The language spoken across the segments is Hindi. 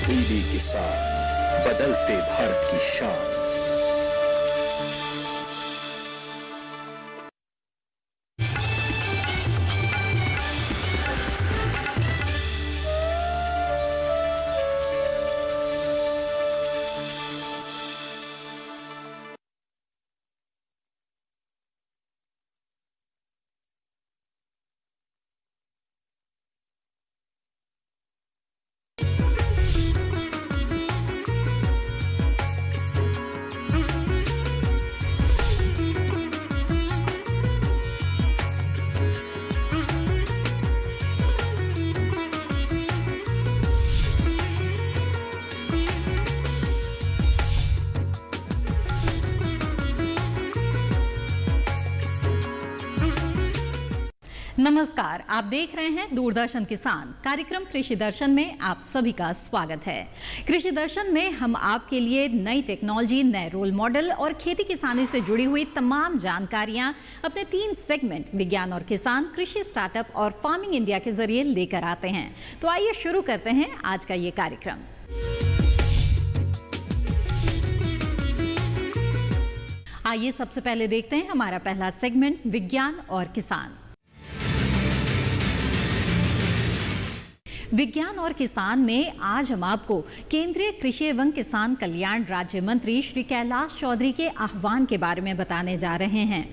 हिंदी किसान, बदलते भारत की शान। नमस्कार, आप देख रहे हैं दूरदर्शन किसान। कार्यक्रम कृषि दर्शन में आप सभी का स्वागत है। कृषि दर्शन में हम आपके लिए नई टेक्नोलॉजी, नए रोल मॉडल और खेती किसानी से जुड़ी हुई तमाम जानकारियां अपने 3 सेगमेंट विज्ञान और किसान, कृषि स्टार्टअप और फार्मिंग इंडिया के जरिए लेकर आते हैं। तो आइए शुरू करते हैं आज का ये कार्यक्रम। आइए सबसे पहले देखते हैं हमारा पहला सेगमेंट विज्ञान और किसान। विज्ञान और किसान में आज हम आपको केंद्रीय कृषि एवं किसान कल्याण राज्य मंत्री श्री कैलाश चौधरी के आह्वान के बारे में बताने जा रहे हैं।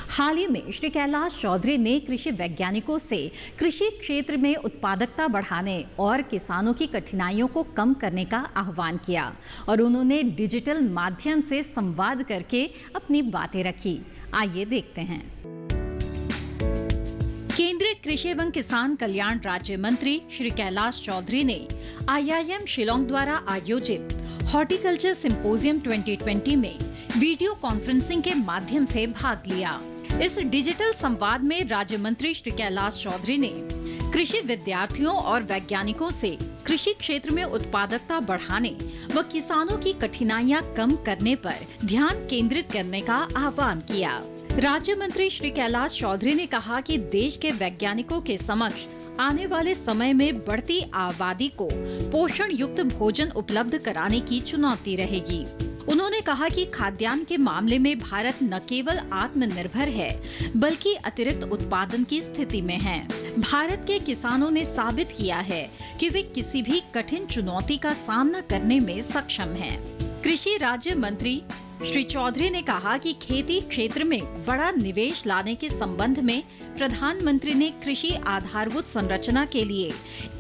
हाल ही में श्री कैलाश चौधरी ने कृषि वैज्ञानिकों से कृषि क्षेत्र में उत्पादकता बढ़ाने और किसानों की कठिनाइयों को कम करने का आह्वान किया और उन्होंने डिजिटल माध्यम से संवाद करके अपनी बातें रखी। आइए देखते हैं। केंद्रीय कृषि एवं किसान कल्याण राज्य मंत्री श्री कैलाश चौधरी ने IIM शिलोंग द्वारा आयोजित हॉर्टिकल्चर सिंपोजियम 2020 में वीडियो कॉन्फ्रेंसिंग के माध्यम से भाग लिया। इस डिजिटल संवाद में राज्य मंत्री श्री कैलाश चौधरी ने कृषि विद्यार्थियों और वैज्ञानिकों से कृषि क्षेत्र में उत्पादकता बढ़ाने व किसानों की कठिनाइयां कम करने पर ध्यान केंद्रित करने का आह्वान किया। राज्य मंत्री श्री कैलाश चौधरी ने कहा कि देश के वैज्ञानिकों के समक्ष आने वाले समय में बढ़ती आबादी को पोषण युक्त भोजन उपलब्ध कराने की चुनौती रहेगी। उन्होंने कहा कि खाद्यान्न के मामले में भारत न केवल आत्मनिर्भर है बल्कि अतिरिक्त उत्पादन की स्थिति में है। भारत के किसानों ने साबित किया है कि वे किसी भी कठिन चुनौती का सामना करने में सक्षम हैं। कृषि राज्य मंत्री श्री चौधरी ने कहा कि खेती क्षेत्र में बड़ा निवेश लाने के संबंध में प्रधानमंत्री ने कृषि आधारभूत संरचना के लिए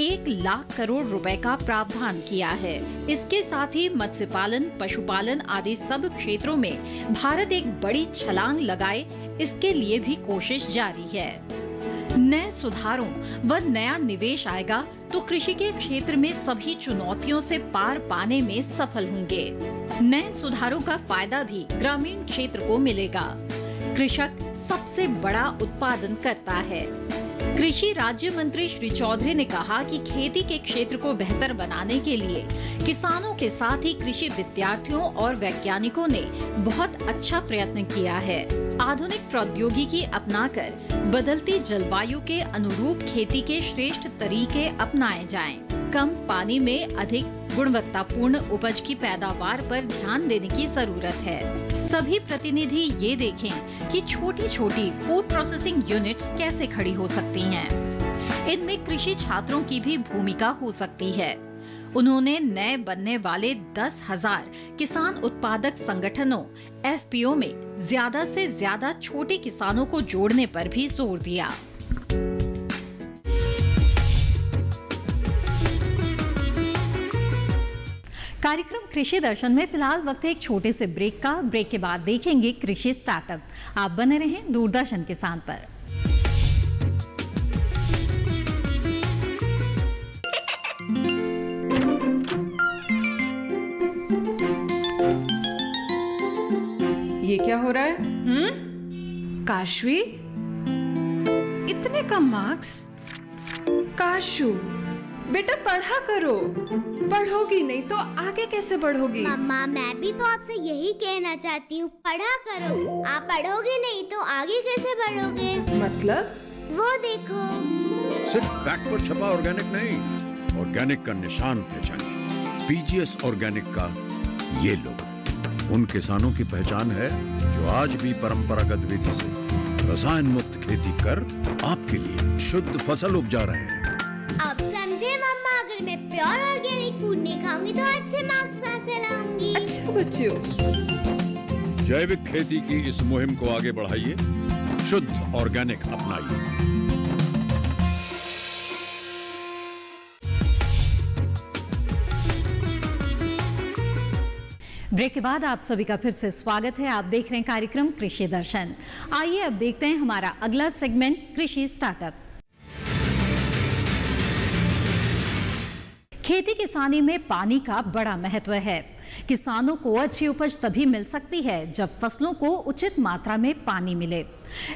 1 लाख करोड़ रुपए का प्रावधान किया है। इसके साथ ही मत्स्य पालन, पशुपालन आदि सब क्षेत्रों में भारत एक बड़ी छलांग लगाए, इसके लिए भी कोशिश जारी है। नए सुधारों व नया निवेश आएगा तो कृषि के क्षेत्र में सभी चुनौतियों से पार पाने में सफल होंगे। नए सुधारों का फायदा भी ग्रामीण क्षेत्र को मिलेगा। कृषक सबसे बड़ा उत्पादन करता है। कृषि राज्य मंत्री श्री चौधरी ने कहा कि खेती के क्षेत्र को बेहतर बनाने के लिए किसानों के साथ ही कृषि विद्यार्थियों और वैज्ञानिकों ने बहुत अच्छा प्रयत्न किया है। आधुनिक प्रौद्योगिकी अपनाकर बदलती जलवायु के अनुरूप खेती के श्रेष्ठ तरीके अपनाए जाएं। कम पानी में अधिक गुणवत्तापूर्ण उपज की पैदावार पर ध्यान देने की जरूरत है। सभी प्रतिनिधि ये देखें कि छोटी छोटी फूड प्रोसेसिंग यूनिट्स कैसे खड़ी हो सकती हैं। इनमें कृषि छात्रों की भी भूमिका हो सकती है। उन्होंने नए बनने वाले 10,000 किसान उत्पादक संगठनों FPO में ज्यादा से ज्यादा छोटे किसानों को जोड़ने पर भी जोर दिया। कार्यक्रम कृषि दर्शन में फिलहाल वक्त है एक छोटे से ब्रेक का। ब्रेक के बाद देखेंगे कृषि स्टार्टअप। आप बने रहें दूरदर्शन किसान पर। ये क्या हो रहा है? काशवी, इतने कम मार्क्स? काशू बेटा पढ़ा करो। पढ़ोगी नहीं तो आगे कैसे बढ़ोगी? मम्मा मैं भी तो आपसे यही कहना चाहती हूँ, पढ़ा करो। आप पढ़ोगे नहीं तो आगे कैसे बढ़ोगे? मतलब? वो देखो। सिर्फ बैक पर छपा ऑर्गेनिक नहीं, ऑर्गेनिक का निशान पहचानिए। पीजीएस ऑर्गेनिक का ये लोगो उन किसानों की पहचान है जो आज भी परंपरागत विधि से रसायन मुक्त खेती कर आपके लिए शुद्ध फसल उपजा रहे हैं। अब समझे मम्मा, अगर मैं प्योर ऑर्गेनिक फूड नहीं खाऊंगी तो अच्छे मार्क्स कहाँ से लाऊंगी? अच्छा बच्चों, जैविक खेती की इस मुहिम को आगे बढ़ाइए, शुद्ध ऑर्गेनिक अपनाइए। ब्रेक के बाद आप सभी का फिर से स्वागत है। आप देख रहे हैं कार्यक्रम कृषि दर्शन। आइए अब देखते हैं हमारा अगला सेगमेंट कृषि स्टार्टअप। खेती किसानी में पानी का बड़ा महत्व है। किसानों को अच्छी उपज तभी मिल सकती है जब फसलों को उचित मात्रा में पानी मिले।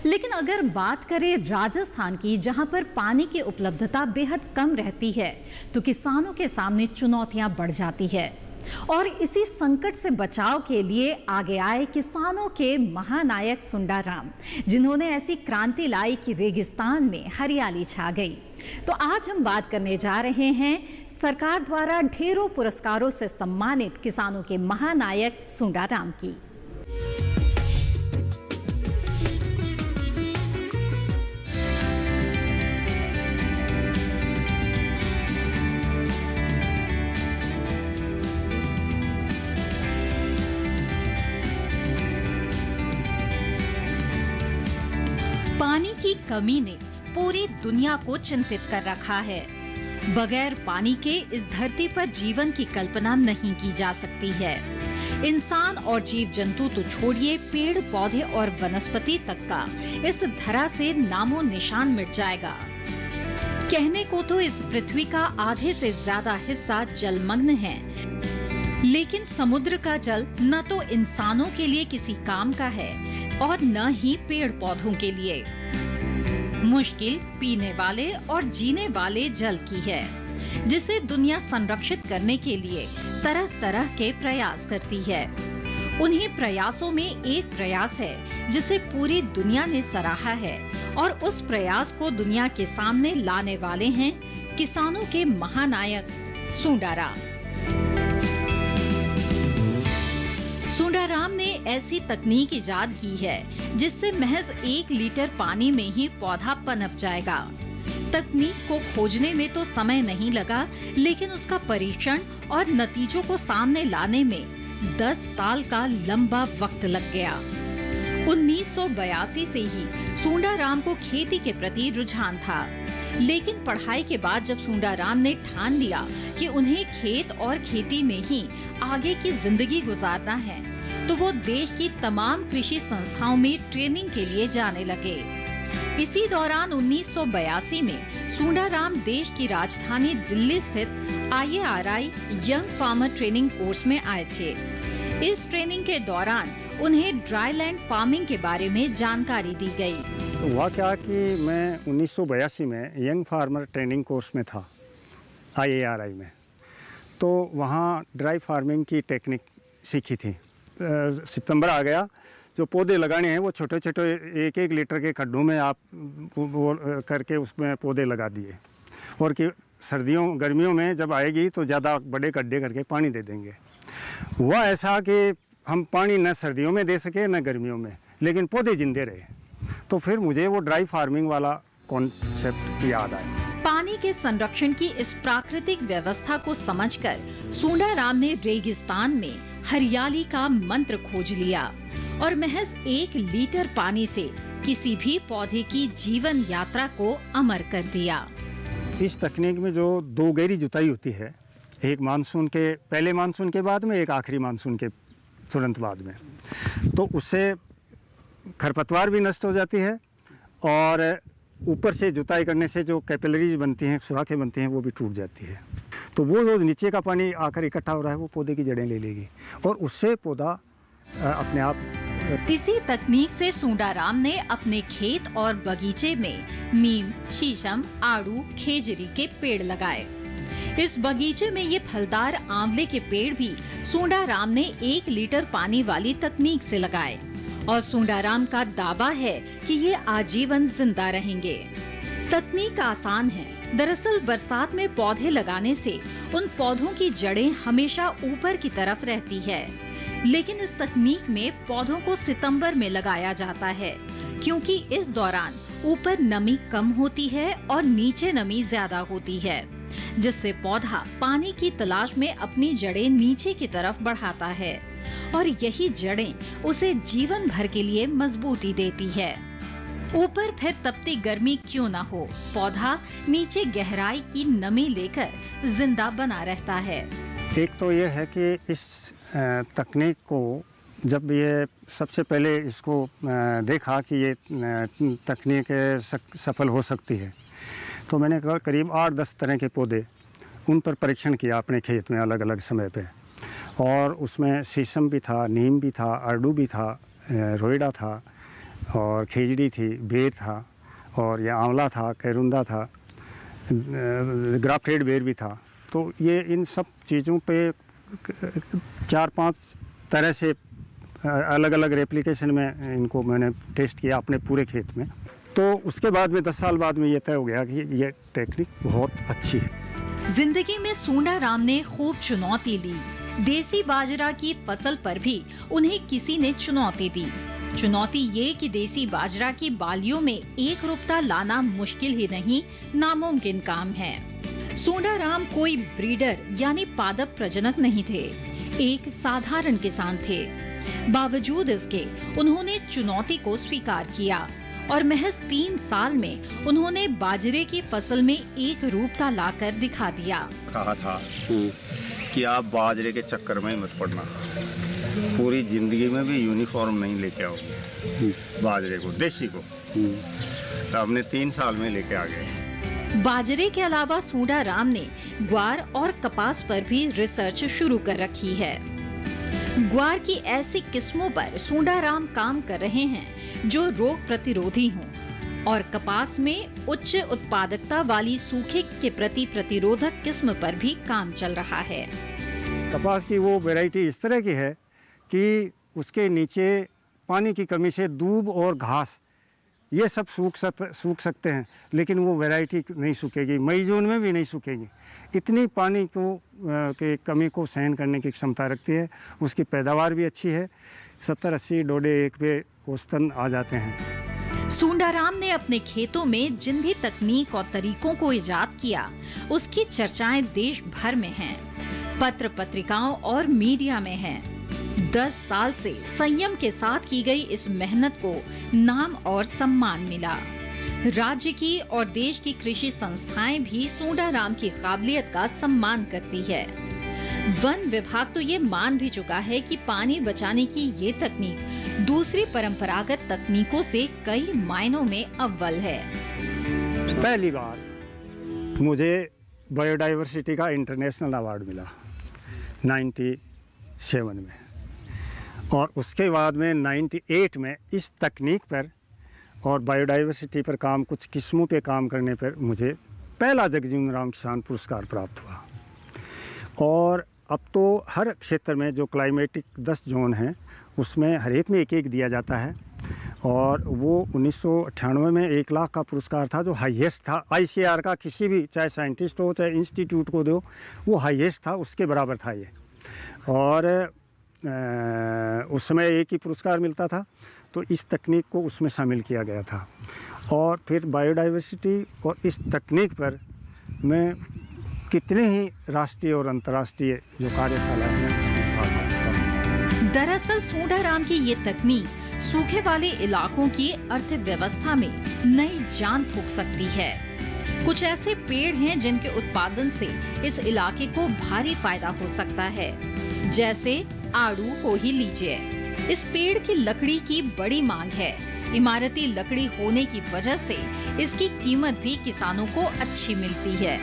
लेकिन अगर बात करें राजस्थान की, जहां पर पानी की उपलब्धता बेहद कम रहती है, तो किसानों के सामने चुनौतियां बढ़ जाती है। और इसी संकट से बचाव के लिए आगे आए किसानों के महानायक सुंडाराम, जिन्होंने ऐसी क्रांति लाई कि रेगिस्तान में हरियाली छा गई। तो आज हम बात करने जा रहे हैं सरकार द्वारा ढेरों पुरस्कारों से सम्मानित किसानों के महानायक सुंडाराम की। पानी की कमी ने पूरी दुनिया को चिंतित कर रखा है। बगैर पानी के इस धरती पर जीवन की कल्पना नहीं की जा सकती है। इंसान और जीव जंतु तो छोड़िए, पेड़ पौधे और वनस्पति तक का इस धरा से नामो निशान मिट जाएगा। कहने को तो इस पृथ्वी का आधे से ज्यादा हिस्सा जलमग्न है, लेकिन समुद्र का जल न तो इंसानों के लिए किसी काम का है और न ही पेड़ पौधों के लिए। मुश्किल पीने वाले और जीने वाले जल की है, जिसे दुनिया संरक्षित करने के लिए तरह तरह के प्रयास करती है। उन्हीं प्रयासों में एक प्रयास है जिसे पूरी दुनिया ने सराहा है, और उस प्रयास को दुनिया के सामने लाने वाले हैं किसानों के महानायक सुंडाराम। सुंडाराम ने ऐसी तकनीक इजाद की है जिससे महज 1 लीटर पानी में ही पौधा पनप जाएगा। तकनीक को खोजने में तो समय नहीं लगा, लेकिन उसका परीक्षण और नतीजों को सामने लाने में 10 साल का लंबा वक्त लग गया। 1982 से ही सुंडाराम को खेती के प्रति रुझान था, लेकिन पढ़ाई के बाद जब सुंडाराम ने ठान लिया कि उन्हें खेत और खेती में ही आगे की जिंदगी गुजारना है, तो वो देश की तमाम कृषि संस्थाओं में ट्रेनिंग के लिए जाने लगे। इसी दौरान 1982 में सुंडाराम देश की राजधानी दिल्ली स्थित IARI young farmer training course में आए थे। इस ट्रेनिंग के दौरान उन्हें ड्राई लैंड फार्मिंग के बारे में जानकारी दी गई। हुआ क्या कि मैं 1982 में यंग फार्मर ट्रेनिंग कोर्स में था IARI में, तो वहाँ ड्राई फार्मिंग की टेक्निक सीखी थी। सितंबर आ गया, जो पौधे लगाने हैं वो छोटे छोटे 1-1 लीटर के खड्डों में आप वो करके उसमें पौधे लगा दिए, और कि गर्मियों में जब आएगी तो ज़्यादा बड़े गड्ढे करके पानी दे देंगे। हुआ ऐसा कि हम पानी न सर्दियों में दे सके न गर्मियों में, लेकिन पौधे जिंदे रहे। तो फिर मुझे वो ड्राई फार्मिंग वाला कॉन्सेप्ट याद आया। पानी के संरक्षण की इस प्राकृतिक व्यवस्था को समझकर सुंडाराम ने रेगिस्तान में हरियाली का मंत्र खोज लिया और महज 1 लीटर पानी से किसी भी पौधे की जीवन यात्रा को अमर कर दिया। इस तकनीक में जो 2 गहरी जुताई होती है, एक मानसून के पहले मानसून के बाद में, एक आखिरी मानसून के तुरंत बाद में, तो उससे खरपतवार भी नष्ट हो जाती है, और ऊपर से जुताई करने से जो कैपिलरीज बनती हैं, सुराखें बनती हैं, वो भी टूट जाती है। तो वो जो नीचे का पानी आकर इकट्ठा हो रहा है वो पौधे की जड़ें ले लेगी, और उससे पौधा अपने आप। इसी तकनीक से सुंडाराम ने अपने खेत और बगीचे में नीम, शीशम, आड़ू, खेजरी के पेड़ लगाए। इस बगीचे में ये फलदार आंवले के पेड़ भी सुंडाराम ने 1 लीटर पानी वाली तकनीक से लगाए, और सुंडाराम का दावा है कि ये आजीवन जिंदा रहेंगे। तकनीक आसान है, दरअसल बरसात में पौधे लगाने से उन पौधों की जड़ें हमेशा ऊपर की तरफ रहती है, लेकिन इस तकनीक में पौधों को सितंबर में लगाया जाता है, क्योंकि इस दौरान ऊपर नमी कम होती है और नीचे नमी ज्यादा होती है, जिससे पौधा पानी की तलाश में अपनी जड़ें नीचे की तरफ बढ़ाता है और यही जड़ें उसे जीवन भर के लिए मजबूती देती है। ऊपर फिर तपती गर्मी क्यों न हो, पौधा नीचे गहराई की नमी लेकर जिंदा बना रहता है। एक तो ये है कि इस तकनीक को जब ये सबसे पहले इसको देखा कि ये तकनीक सफल हो सकती है, तो मैंने करीब 8-10 तरह के पौधे उन पर परीक्षण किया अपने खेत में अलग अलग समय पे, और उसमें शीशम भी था, नीम भी था, अर्डू भी था, रोइडा था और खेजड़ी थी, बेर था और यह आंवला था, कैरुंदा था, ग्राफ्टेड बेर भी था। तो ये इन सब चीज़ों पे 4-5 तरह से अलग अलग रेप्लिकेशन में इनको मैंने टेस्ट किया अपने पूरे खेत में। तो उसके बाद में 10 साल बाद में ये तय हो गया कि ये टेक्निक बहुत अच्छी है। जिंदगी में सूंडा राम ने खूब चुनौती ली। देसी बाजरा की फसल पर भी उन्हें किसी ने चुनौती दी। चुनौती ये कि देसी बाजरा की बालियों में एक रूपता लाना मुश्किल ही नहीं, नामुमकिन काम है। सूंडा राम कोई ब्रीडर यानी पादप प्रजनक नहीं थे, एक साधारण किसान थे। बावजूद इसके उन्होंने चुनौती को स्वीकार किया और महज 3 साल में उन्होंने बाजरे की फसल में एक रूपता लाकर दिखा दिया। कहा था कि आप बाजरे के चक्कर में मत पड़ना, पूरी जिंदगी में भी यूनिफॉर्म नहीं लेके आओगे बाजरे को, देसी को। तो हमने 3 साल में लेके आ गए। बाजरे के अलावा सूंडा राम ने ग्वार और कपास पर भी रिसर्च शुरू कर रखी है। ग्वार की ऐसी किस्मों पर सूंडा राम काम कर रहे हैं जो रोग प्रतिरोधी हों और कपास में उच्च उत्पादकता वाली सूखे के प्रति प्रतिरोधक किस्म पर भी काम चल रहा है। कपास की वो वैरायटी इस तरह की है कि उसके नीचे पानी की कमी से दूब और घास ये सब सूख सकते हैं, लेकिन वो वैरायटी नहीं सूखेगी, मई जून में भी नहीं सूखेगी। इतनी पानी को के कमी को सहन करने की क्षमता रखती है। उसकी पैदावार भी अच्छी है, 70-80 डोडे एक पे औसतन आ जाते हैं। सूंडा राम ने अपने खेतों में जिन भी तकनीक और तरीकों को इजाद किया, उसकी चर्चाएं देश भर में हैं, पत्र पत्रिकाओं और मीडिया में हैं। 10 साल से संयम के साथ की गई इस मेहनत को नाम और सम्मान मिला। राज्य की और देश की कृषि संस्थाएं भी सूंडा राम की काबिलियत का सम्मान करती है। वन विभाग तो ये मान भी चुका है कि पानी बचाने की ये तकनीक दूसरी परंपरागत तकनीकों से कई मायनों में अव्वल है। पहली बार मुझे बायोडाइवर्सिटी का इंटरनेशनल अवार्ड मिला 97 में, और उसके बाद में 98 में इस तकनीक पर और बायोडाइवर्सिटी पर काम, कुछ किस्मों पे काम करने पर मुझे पहला जगजीवन राम किसान पुरस्कार प्राप्त हुआ। और अब तो हर क्षेत्र में जो क्लाइमेटिक 10 जोन हैं उसमें हर एक में एक दिया जाता है, और वो 1998 में 1 लाख का पुरस्कार था जो हाईएस्ट था। ICAR का किसी भी, चाहे साइंटिस्ट हो चाहे इंस्टीट्यूट को दो, वो हाईएस्ट था, उसके बराबर था ये। और उस समय एक ही पुरस्कार मिलता था, तो इस तकनीक को उसमें शामिल किया गया था। और फिर बायोडाइवर्सिटी और इस तकनीक पर मैं कितने ही राष्ट्रीय और अंतर्राष्ट्रीय जो कार्यशाला हैं उसमें भाग लेता। दरअसल सूंडा राम की ये तकनीक सूखे वाले इलाकों की अर्थव्यवस्था में नई जान फूंक सकती है। कुछ ऐसे पेड़ हैं जिनके उत्पादन से इस इलाके को भारी फायदा हो सकता है, जैसे आड़ू को ही लीजिए। इस पेड़ की लकड़ी की बड़ी मांग है। इमारती लकड़ी होने की वजह से इसकी कीमत भी किसानों को अच्छी मिलती है।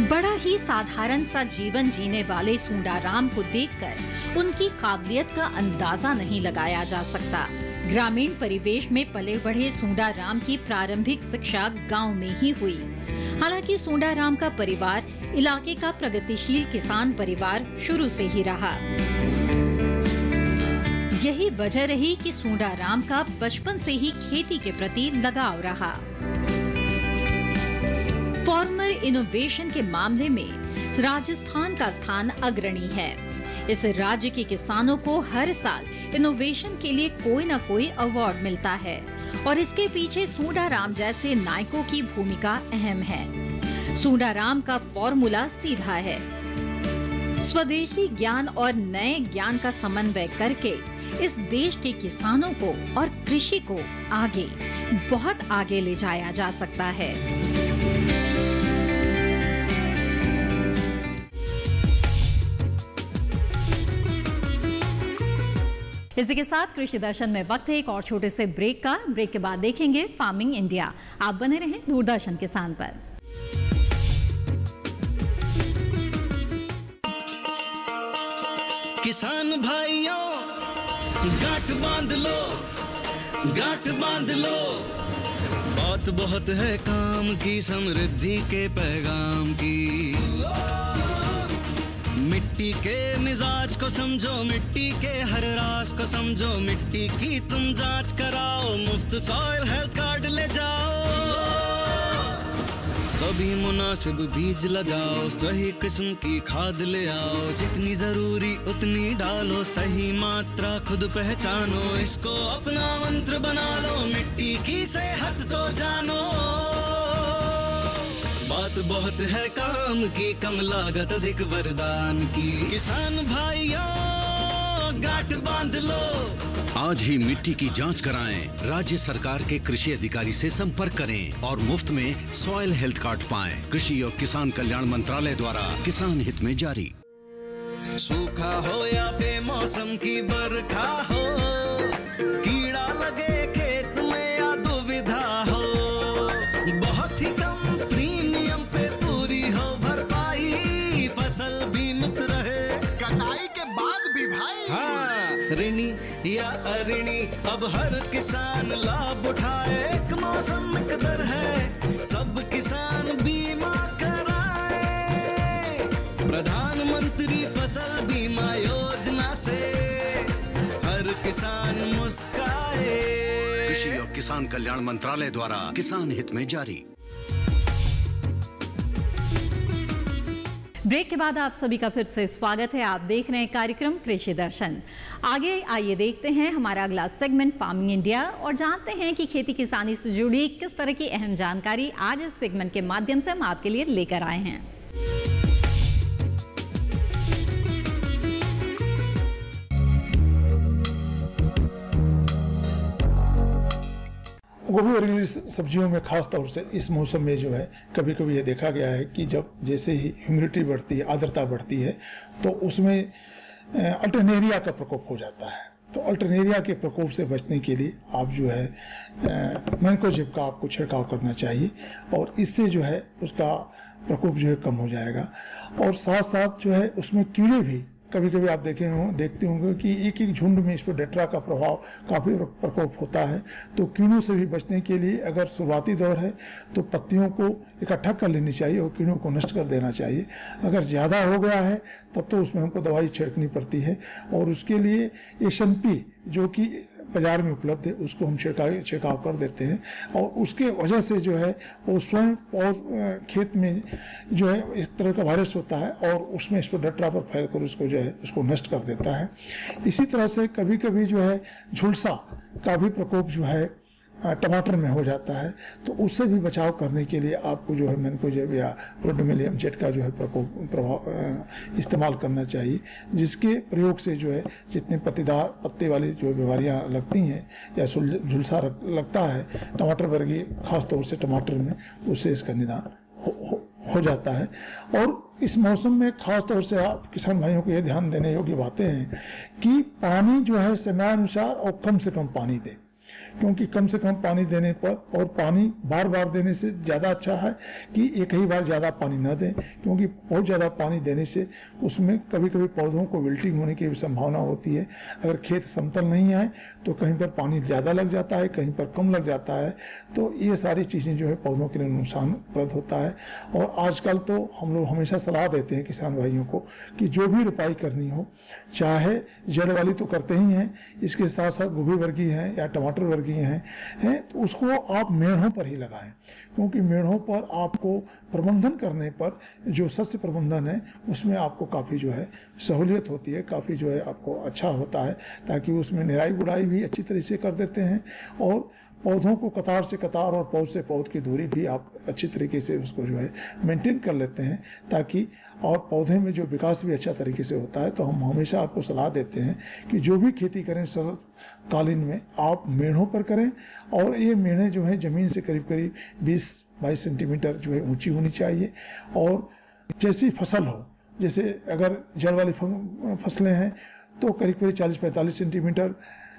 बड़ा ही साधारण सा जीवन जीने वाले सूंडा राम को देखकर उनकी काबिलियत का अंदाजा नहीं लगाया जा सकता। ग्रामीण परिवेश में पले बढ़े सूंडा राम की प्रारंभिक शिक्षा गांव में ही हुई। हालांकि सूंडा राम का परिवार इलाके का प्रगतिशील किसान परिवार शुरू से ही रहा। यही वजह रही कि सूंडा राम का बचपन से ही खेती के प्रति लगाव रहा। फार्मर इनोवेशन के मामले में राजस्थान का स्थान अग्रणी है। इस राज्य के किसानों को हर साल इनोवेशन के लिए कोई न कोई अवार्ड मिलता है और इसके पीछे सूडाराम जैसे नायकों की भूमिका अहम है। सूडाराम का फॉर्मूला सीधा है, स्वदेशी ज्ञान और नए ज्ञान का समन्वय करके इस देश के किसानों को और कृषि को आगे, बहुत आगे ले जाया जा सकता है। इसी के साथ कृषि दर्शन में वक्त है एक और छोटे से ब्रेक का। ब्रेक के बाद देखेंगे फार्मिंग इंडिया। आप बने रहें दूरदर्शन किसान पर। किसान भाइयों गांठ बांध लो, गांठ बांध लो, बात बहुत है काम की, समृद्धि के पैगाम की। मिट्टी के मिजाज को समझो, मिट्टी के हर राज को समझो, मिट्टी की तुम जांच कराओ, मुफ्त सॉइल हेल्थ कार्ड ले जाओ। कभी मुनासिब बीज लगाओ, सही किस्म की खाद ले आओ, जितनी जरूरी उतनी डालो, सही मात्रा खुद पहचानो, इसको अपना मंत्र बना लो, मिट्टी की सेहत को जानो। बात बहुत है काम की, कम लागत अधिक वरदान की। किसान भाइयों गांठ बांध लो, आज ही मिट्टी की जांच कराएं। राज्य सरकार के कृषि अधिकारी से संपर्क करें और मुफ्त में सॉइल हेल्थ कार्ड पाएं। कृषि और किसान कल्याण मंत्रालय द्वारा किसान हित में जारी। सूखा हो या बेमौसम की बरखा हो, कीड़ा लगे खेत में या दुविधा हो, बहुत ही कम प्रीमियम पे पूरी हो भरपाई, फसल बीमित रहे कटाई के बाद भी भाई। हाँ, ऋणी या अऋणी अब हर किसान लाभ उठाए, एक मौसम एक दर है, सब किसान बीमा कराए, प्रधानमंत्री फसल बीमा योजना से हर किसान मुस्काए। कृषि और किसान कल्याण मंत्रालय द्वारा किसान हित में जारी। ब्रेक के बाद आप सभी का फिर से स्वागत है। आप देख रहे हैं कार्यक्रम कृषि दर्शन। आगे आइए देखते हैं हमारा अगला सेगमेंट फार्मिंग इंडिया और जानते हैं कि खेती किसानी से जुड़ी किस तरह की अहम जानकारी आज इस सेगमेंट के माध्यम से हम आपके लिए लेकर आए हैं। गोभी वर्गीय सब्जियों में खास तौर से इस मौसम में जो है कभी कभी ये देखा गया है कि जब जैसे ही ह्यूमिडिटी बढ़ती है, आर्द्रता बढ़ती है, तो उसमें अल्टरनेरिया का प्रकोप हो जाता है। तो अल्टरनेरिया के प्रकोप से बचने के लिए आप जो है मैनकोजेब का आपको छिड़काव करना चाहिए और इससे जो है उसका प्रकोप जो है कम हो जाएगा। और साथ साथ जो है उसमें कीड़े भी कभी कभी आप देखते होंगे कि एक एक झुंड में इस पर डेट्रा का प्रभाव काफ़ी प्रकोप होता है। तो कीड़ों से भी बचने के लिए अगर शुरुआती दौर है तो पत्तियों को इकट्ठा कर लेनी चाहिए और कीड़ों को नष्ट कर देना चाहिए। अगर ज़्यादा हो गया है तब तो उसमें हमको दवाई छिड़कनी पड़ती है और उसके लिए SMP जो कि बाजार में उपलब्ध है उसको हम छिड़काव कर देते हैं और उसके वजह से जो है वो स्वयं खेत में जो है एक तरह का वायरस होता है और उसमें इस पर डटरा पर फैल कर उसको जो है उसको नष्ट कर देता है। इसी तरह से कभी कभी जो है झुलसा का भी प्रकोप जो है टमाटर में हो जाता है, तो उससे भी बचाव करने के लिए आपको जो है मैनकोजेब या रोडोमोलियम जेट का जो है प्रभाव इस्तेमाल करना चाहिए, जिसके प्रयोग से जो है जितने पत्ते वाली जो बीमारियां लगती हैं या झुलसा लगता है टमाटर वर्गीय खास तौर से टमाटर में, उससे इसका निदान हो जाता है। और इस मौसम में खास तौर से आप किसान भाइयों को ये ध्यान देने योग्य बातें हैं कि पानी जो है समयानुसार और कम से कम पानी दें, क्योंकि कम से कम पानी देने पर और पानी बार बार देने से ज़्यादा अच्छा है कि एक ही बार ज़्यादा पानी न दें, क्योंकि बहुत ज़्यादा पानी देने से उसमें कभी कभी पौधों को विल्टिंग होने की भी संभावना होती है। अगर खेत समतल नहीं है तो कहीं पर पानी ज़्यादा लग जाता है, कहीं पर कम लग जाता है, तो ये सारी चीज़ें जो है पौधों के लिए नुकसानप्रद होता है। और आजकल तो हम लोग हमेशा सलाह देते हैं किसान भाइयों को कि जो भी रोपाई करनी हो, चाहे जड़ वाली तो करते ही हैं, इसके साथ साथ गोभी वर्गीय है या टमाटर वर्गीय वर्गीय हैं तो उसको आप मेढ़ों पर ही लगाएं, क्योंकि मेढ़ों पर आपको प्रबंधन करने पर जो सस्य प्रबंधन है उसमें आपको काफ़ी जो है सहूलियत होती है, काफ़ी जो है आपको अच्छा होता है, ताकि उसमें निराई गुड़ाई भी अच्छी तरह से कर देते हैं और पौधों को कतार से कतार और पौध से पौध की दूरी भी आप अच्छी तरीके से उसको जो है मेंटेन कर लेते हैं, ताकि और पौधे में जो विकास भी अच्छा तरीके से होता है। तो हम हमेशा आपको सलाह देते हैं कि जो भी खेती करें शरतकालीन में आप मेढ़ों पर करें, और ये मेढ़ें जो हैं ज़मीन से करीब करीब 20-22 सेंटीमीटर जो है ऊंची होनी चाहिए। और जैसी फसल हो, जैसे अगर जड़ वाली फसलें हैं तो करीब करीब 40-45 सेंटीमीटर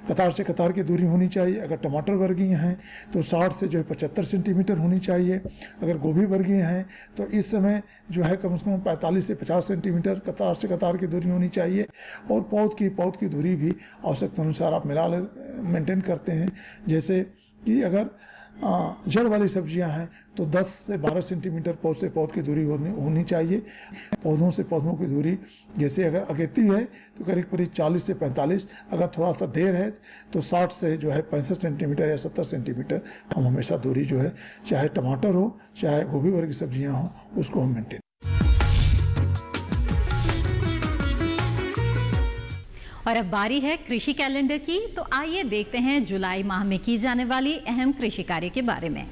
कतार से कतार की दूरी होनी चाहिए। अगर टमाटर वर्गीय हैं तो 60 से जो है 75 सेंटीमीटर होनी चाहिए। अगर गोभी वर्गीय हैं तो इस समय जो है कम से कम 45 से 50 सेंटीमीटर कतार से कतार की दूरी होनी चाहिए। और पौध की दूरी भी आवश्यकता अनुसार आप मेंटेन करते हैं। जैसे कि अगर जड़ वाली सब्जियां हैं तो 10 से 12 सेंटीमीटर पौध से पौध की दूरी होनी चाहिए। पौधों से पौधों की दूरी जैसे अगर अगेती है तो करीब करीब 40 से 45, अगर थोड़ा सा देर है तो 60 से जो है 65 सेंटीमीटर या 70 सेंटीमीटर हम हमेशा दूरी जो है, चाहे टमाटर हो चाहे गोभी वर्ग की सब्जियाँ हों, उसको हम मेंटेन। और अब बारी है कृषि कैलेंडर की, तो आइए देखते हैं जुलाई माह में की जाने वाली अहम कृषि कार्य के बारे में।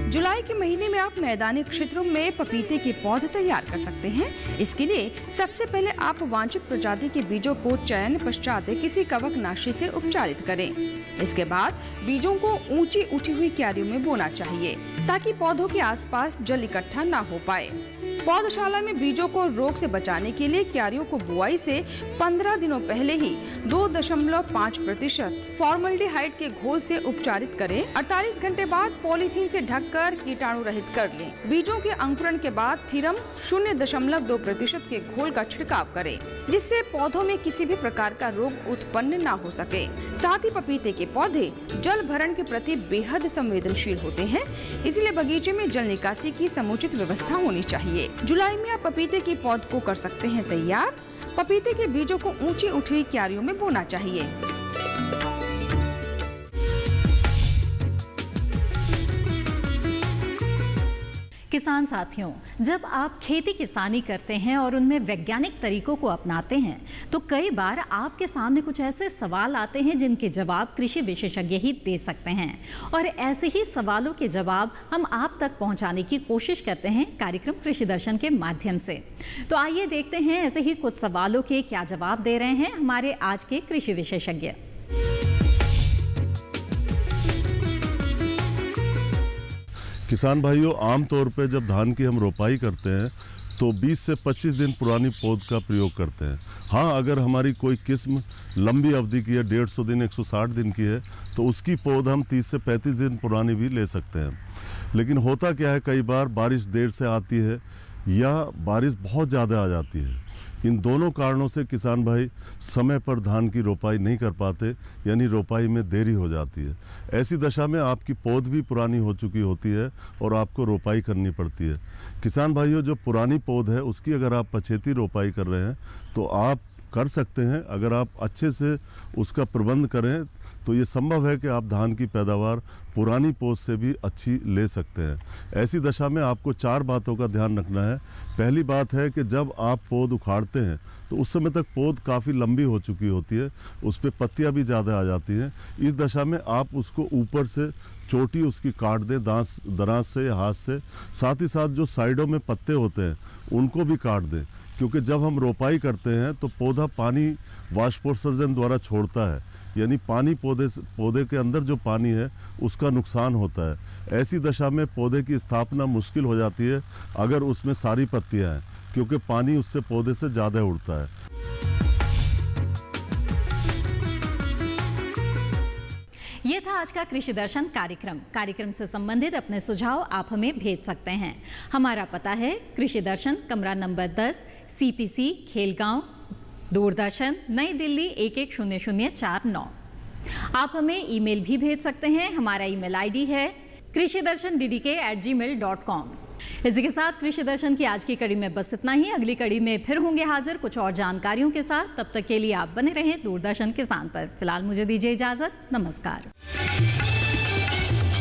जुलाई के महीने में आप मैदानी क्षेत्रों में पपीते के पौधे तैयार कर सकते हैं। इसके लिए सबसे पहले आप वांछित प्रजाति के बीजों को चयन पश्चात किसी कवकनाशी से उपचारित करें। इसके बाद बीजों को ऊंची उठी हुई क्यारियों में बोना चाहिए, ताकि पौधों के आसपास जल इकट्ठा न हो पाए। पौधशाला में बीजों को रोग से बचाने के लिए क्यारियों को बुआई से 15 दिनों पहले ही 2.5% फॉर्मल्डिहाइड के घोल से उपचारित करें। 48 घंटे बाद पॉलीथीन से ढककर कीटाणु रहित कर लें। बीजों के अंकुरण के बाद थीरम 0.2% के घोल का छिड़काव करें, जिससे पौधों में किसी भी प्रकार का रोग उत्पन्न न हो सके। साथ ही पपीते के पौधे जल भरण के प्रति बेहद संवेदनशील होते हैं, इसलिए बगीचे में जल निकासी की समुचित व्यवस्था होनी चाहिए। जुलाई में आप पपीते के पौध को कर सकते हैं तैयार। पपीते के बीजों को ऊंची उठी हुई क्यारियों में बोना चाहिए। किसान साथियों, जब आप खेती किसानी करते हैं और उनमें वैज्ञानिक तरीकों को अपनाते हैं तो कई बार आपके सामने कुछ ऐसे सवाल आते हैं जिनके जवाब कृषि विशेषज्ञ ही दे सकते हैं। और ऐसे ही सवालों के जवाब हम आप तक पहुंचाने की कोशिश करते हैं कार्यक्रम कृषि दर्शन के माध्यम से। तो आइए देखते हैं ऐसे ही कुछ सवालों के क्या जवाब दे रहे हैं हमारे आज के कृषि विशेषज्ञ। किसान भाइयों, आमतौर पे जब धान की हम रोपाई करते हैं तो 20 से 25 दिन पुरानी पौध का प्रयोग करते हैं। हाँ, अगर हमारी कोई किस्म लंबी अवधि की है, 150 दिन 160 दिन की है, तो उसकी पौध हम 30 से 35 दिन पुरानी भी ले सकते हैं। लेकिन होता क्या है, कई बार बारिश देर से आती है या बारिश बहुत ज़्यादा आ जाती है। इन दोनों कारणों से किसान भाई समय पर धान की रोपाई नहीं कर पाते, यानी रोपाई में देरी हो जाती है। ऐसी दशा में आपकी पौध भी पुरानी हो चुकी होती है और आपको रोपाई करनी पड़ती है। किसान भाइयों, जो पुरानी पौध है उसकी अगर आप पछेती रोपाई कर रहे हैं तो आप कर सकते हैं। अगर आप अच्छे से उसका प्रबंध करें तो ये संभव है कि आप धान की पैदावार पुरानी पौध से भी अच्छी ले सकते हैं। ऐसी दशा में आपको 4 बातों का ध्यान रखना है। पहली बात है कि जब आप पौध उखाड़ते हैं तो उस समय तक पौध काफ़ी लंबी हो चुकी होती है, उस पर पत्तियाँ भी ज़्यादा आ जाती हैं। इस दशा में आप उसको ऊपर से चोटी उसकी काट दें दराज से या हाथ से। साथ ही साथ जो साइडों में पत्ते होते हैं उनको भी काट दें, क्योंकि जब हम रोपाई करते हैं तो पौधा पानी वाष्पोत्सर्जन द्वारा छोड़ता है, यानी पानी पौधे के अंदर जो पानी है उसका नुकसान होता है। ऐसी दशा में पौधे की स्थापना मुश्किल हो जाती है अगर उसमें सारी पत्तियां हैं, क्योंकि पानी उससे पौधे से ज़्यादा उड़ता है। ये था आज का कृषि दर्शन कार्यक्रम से संबंधित अपने सुझाव आप हमें भेज सकते हैं। हमारा पता है कृषि दर्शन, कमरा नंबर 10, CPC, खेलगांव, दूरदर्शन, नई दिल्ली 110049। आप हमें ईमेल भी भेज सकते हैं। हमारा ईमेल ID है krishidarshandddk@gmail.com। इसी के साथ कृषि दर्शन की आज की कड़ी में बस इतना ही। अगली कड़ी में फिर होंगे हाजिर कुछ और जानकारियों के साथ। तब तक के लिए आप बने रहें दूरदर्शन किसान पर। फिलहाल मुझे दीजिए इजाजत। नमस्कार।